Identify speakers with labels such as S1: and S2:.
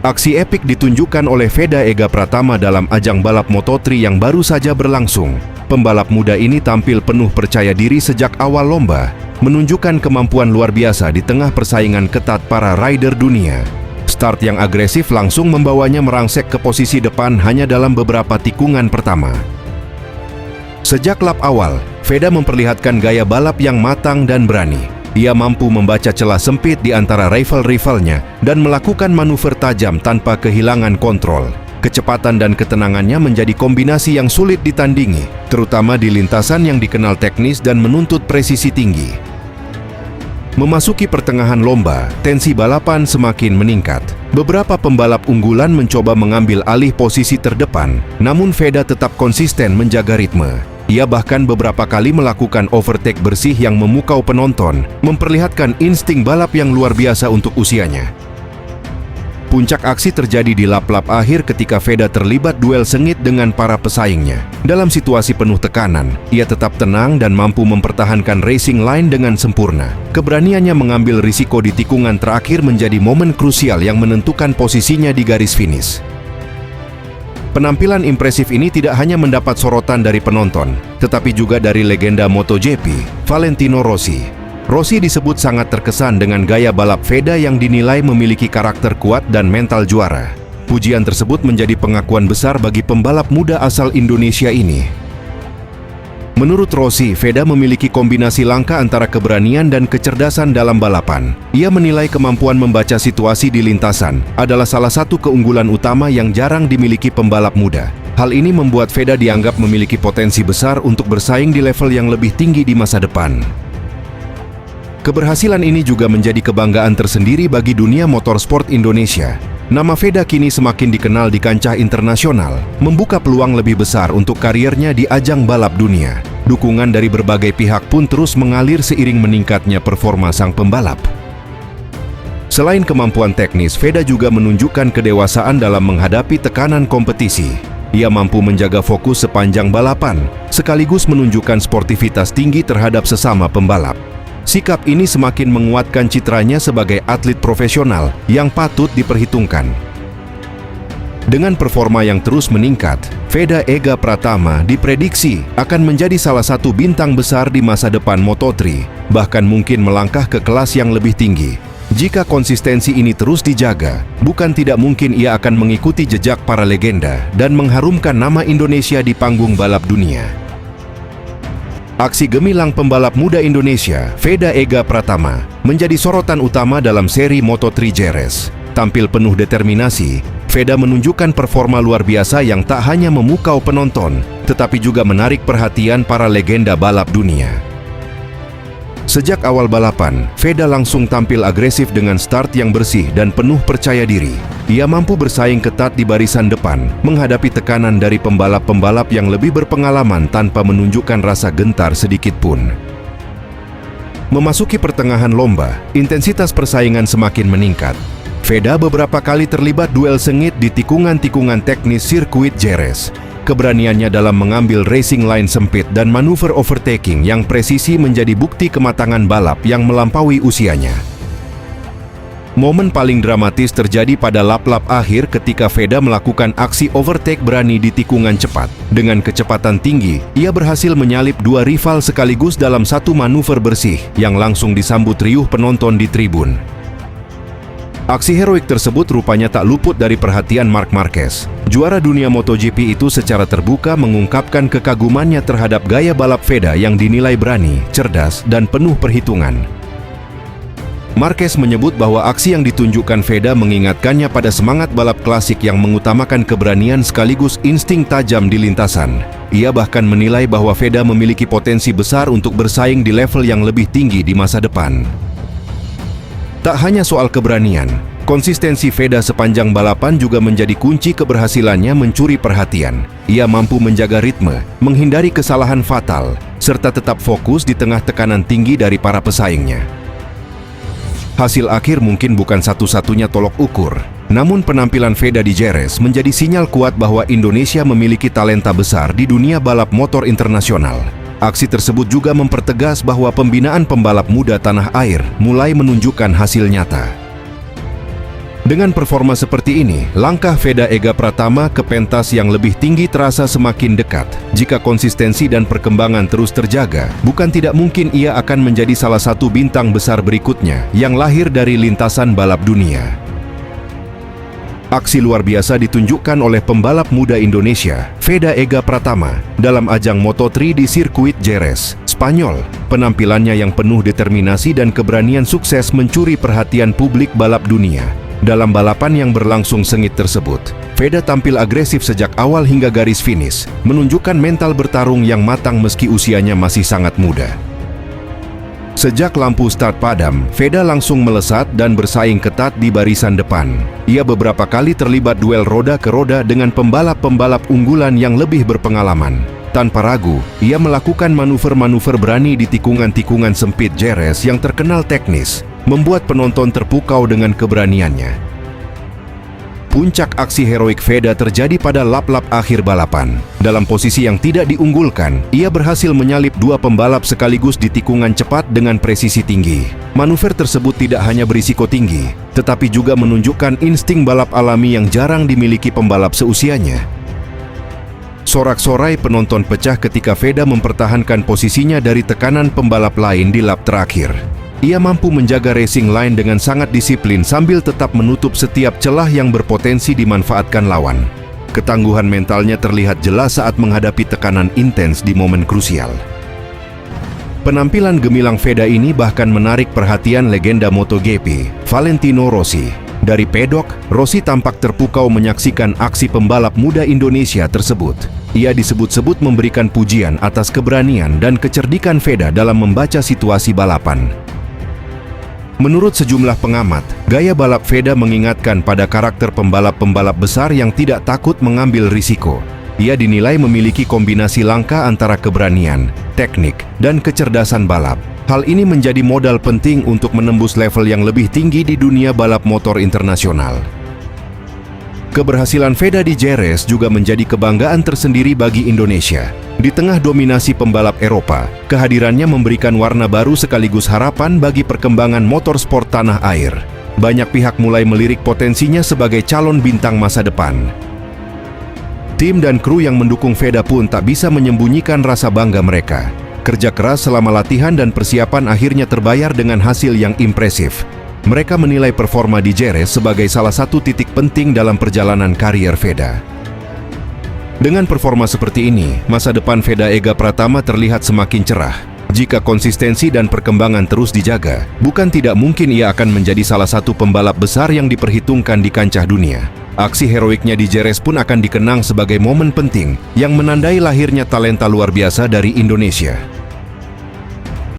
S1: Aksi epik ditunjukkan oleh Veda Ega Pratama dalam ajang balap Moto3 yang baru saja berlangsung. Pembalap muda ini tampil penuh percaya diri sejak awal lomba, menunjukkan kemampuan luar biasa di tengah persaingan ketat para rider dunia. Start yang agresif langsung membawanya merangsek ke posisi depan hanya dalam beberapa tikungan pertama. Sejak lap awal, Veda memperlihatkan gaya balap yang matang dan berani. Ia mampu membaca celah sempit di antara rival-rivalnya dan melakukan manuver tajam tanpa kehilangan kontrol. Kecepatan dan ketenangannya menjadi kombinasi yang sulit ditandingi, terutama di lintasan yang dikenal teknis dan menuntut presisi tinggi. Memasuki pertengahan lomba, tensi balapan semakin meningkat. Beberapa pembalap unggulan mencoba mengambil alih posisi terdepan, namun Veda tetap konsisten menjaga ritme. Ia bahkan beberapa kali melakukan overtake bersih yang memukau penonton, memperlihatkan insting balap yang luar biasa untuk usianya. Puncak aksi terjadi di lap-lap akhir ketika Veda terlibat duel sengit dengan para pesaingnya. Dalam situasi penuh tekanan, ia tetap tenang dan mampu mempertahankan racing line dengan sempurna. Keberaniannya mengambil risiko di tikungan terakhir menjadi momen krusial yang menentukan posisinya di garis finish. Penampilan impresif ini tidak hanya mendapat sorotan dari penonton, tetapi juga dari legenda MotoGP, Valentino Rossi. Rossi disebut sangat terkesan dengan gaya balap Veda yang dinilai memiliki karakter kuat dan mental juara. Pujian tersebut menjadi pengakuan besar bagi pembalap muda asal Indonesia ini. Menurut Rossi, Veda memiliki kombinasi langka antara keberanian dan kecerdasan dalam balapan. Ia menilai kemampuan membaca situasi di lintasan adalah salah satu keunggulan utama yang jarang dimiliki pembalap muda. Hal ini membuat Veda dianggap memiliki potensi besar untuk bersaing di level yang lebih tinggi di masa depan. Keberhasilan ini juga menjadi kebanggaan tersendiri bagi dunia motorsport Indonesia. Nama Veda kini semakin dikenal di kancah internasional, membuka peluang lebih besar untuk kariernya di ajang balap dunia. Dukungan dari berbagai pihak pun terus mengalir seiring meningkatnya performa sang pembalap. Selain kemampuan teknis, Veda juga menunjukkan kedewasaan dalam menghadapi tekanan kompetisi. Ia mampu menjaga fokus sepanjang balapan, sekaligus menunjukkan sportivitas tinggi terhadap sesama pembalap. Sikap ini semakin menguatkan citranya sebagai atlet profesional yang patut diperhitungkan. Dengan performa yang terus meningkat, Veda Ega Pratama diprediksi akan menjadi salah satu bintang besar di masa depan Moto3, bahkan mungkin melangkah ke kelas yang lebih tinggi. Jika konsistensi ini terus dijaga, bukan tidak mungkin ia akan mengikuti jejak para legenda dan mengharumkan nama Indonesia di panggung balap dunia. Aksi gemilang pembalap muda Indonesia, Veda Ega Pratama, menjadi sorotan utama dalam seri Moto3 Jerez. Tampil penuh determinasi, Veda menunjukkan performa luar biasa yang tak hanya memukau penonton, tetapi juga menarik perhatian para legenda balap dunia. Sejak awal balapan, Veda langsung tampil agresif dengan start yang bersih dan penuh percaya diri. Ia mampu bersaing ketat di barisan depan, menghadapi tekanan dari pembalap-pembalap yang lebih berpengalaman tanpa menunjukkan rasa gentar sedikit pun. Memasuki pertengahan lomba, intensitas persaingan semakin meningkat. Veda beberapa kali terlibat duel sengit di tikungan-tikungan teknis sirkuit Jerez. Keberaniannya dalam mengambil racing line sempit dan manuver overtaking yang presisi menjadi bukti kematangan balap yang melampaui usianya. Momen paling dramatis terjadi pada lap-lap akhir ketika Veda melakukan aksi overtake berani di tikungan cepat. Dengan kecepatan tinggi, ia berhasil menyalip dua rival sekaligus dalam satu manuver bersih yang langsung disambut riuh penonton di tribun. Aksi heroik tersebut rupanya tak luput dari perhatian Marc Marquez. Juara dunia MotoGP itu secara terbuka mengungkapkan kekagumannya terhadap gaya balap Veda yang dinilai berani, cerdas, dan penuh perhitungan. Marquez menyebut bahwa aksi yang ditunjukkan Veda mengingatkannya pada semangat balap klasik yang mengutamakan keberanian sekaligus insting tajam di lintasan. Ia bahkan menilai bahwa Veda memiliki potensi besar untuk bersaing di level yang lebih tinggi di masa depan. Tak hanya soal keberanian, konsistensi Veda sepanjang balapan juga menjadi kunci keberhasilannya mencuri perhatian. Ia mampu menjaga ritme, menghindari kesalahan fatal, serta tetap fokus di tengah tekanan tinggi dari para pesaingnya. Hasil akhir mungkin bukan satu-satunya tolok ukur, namun penampilan Veda di Jerez menjadi sinyal kuat bahwa Indonesia memiliki talenta besar di dunia balap motor internasional. Aksi tersebut juga mempertegas bahwa pembinaan pembalap muda tanah air mulai menunjukkan hasil nyata. Dengan performa seperti ini, langkah Veda Ega Pratama ke pentas yang lebih tinggi terasa semakin dekat. Jika konsistensi dan perkembangan terus terjaga, bukan tidak mungkin ia akan menjadi salah satu bintang besar berikutnya yang lahir dari lintasan balap dunia. Aksi luar biasa ditunjukkan oleh pembalap muda Indonesia, Veda Ega Pratama, dalam ajang Moto3 di sirkuit Jerez, Spanyol. Penampilannya yang penuh determinasi dan keberanian sukses mencuri perhatian publik balap dunia. Dalam balapan yang berlangsung sengit tersebut, Veda tampil agresif sejak awal hingga garis finish, menunjukkan mental bertarung yang matang meski usianya masih sangat muda. Sejak lampu start padam, Veda langsung melesat dan bersaing ketat di barisan depan. Ia beberapa kali terlibat duel roda ke roda dengan pembalap-pembalap unggulan yang lebih berpengalaman. Tanpa ragu, ia melakukan manuver-manuver berani di tikungan-tikungan sempit Jerez yang terkenal teknis, membuat penonton terpukau dengan keberaniannya. Puncak aksi heroik Veda terjadi pada lap-lap akhir balapan. Dalam posisi yang tidak diunggulkan, ia berhasil menyalip dua pembalap sekaligus di tikungan cepat dengan presisi tinggi. Manuver tersebut tidak hanya berisiko tinggi, tetapi juga menunjukkan insting balap alami yang jarang dimiliki pembalap seusianya. Sorak-sorai penonton pecah ketika Veda mempertahankan posisinya dari tekanan pembalap lain di lap terakhir. Ia mampu menjaga racing line dengan sangat disiplin sambil tetap menutup setiap celah yang berpotensi dimanfaatkan lawan. Ketangguhan mentalnya terlihat jelas saat menghadapi tekanan intens di momen krusial. Penampilan gemilang Veda ini bahkan menarik perhatian legenda MotoGP, Valentino Rossi. Dari pedok, Rossi tampak terpukau menyaksikan aksi pembalap muda Indonesia tersebut. Ia disebut-sebut memberikan pujian atas keberanian dan kecerdikan Veda dalam membaca situasi balapan. Menurut sejumlah pengamat, gaya balap Veda mengingatkan pada karakter pembalap-pembalap besar yang tidak takut mengambil risiko. Ia dinilai memiliki kombinasi langka antara keberanian, teknik, dan kecerdasan balap. Hal ini menjadi modal penting untuk menembus level yang lebih tinggi di dunia balap motor internasional. Keberhasilan Veda di Jerez juga menjadi kebanggaan tersendiri bagi Indonesia. Di tengah dominasi pembalap Eropa, kehadirannya memberikan warna baru sekaligus harapan bagi perkembangan motorsport tanah air. Banyak pihak mulai melirik potensinya sebagai calon bintang masa depan. Tim dan kru yang mendukung Veda pun tak bisa menyembunyikan rasa bangga mereka. Kerja keras selama latihan dan persiapan akhirnya terbayar dengan hasil yang impresif. Mereka menilai performa di Jerez sebagai salah satu titik penting dalam perjalanan karier Veda. Dengan performa seperti ini, masa depan Veda Ega Pratama terlihat semakin cerah. Jika konsistensi dan perkembangan terus dijaga, bukan tidak mungkin ia akan menjadi salah satu pembalap besar yang diperhitungkan di kancah dunia. Aksi heroiknya di Jerez pun akan dikenang sebagai momen penting yang menandai lahirnya talenta luar biasa dari Indonesia.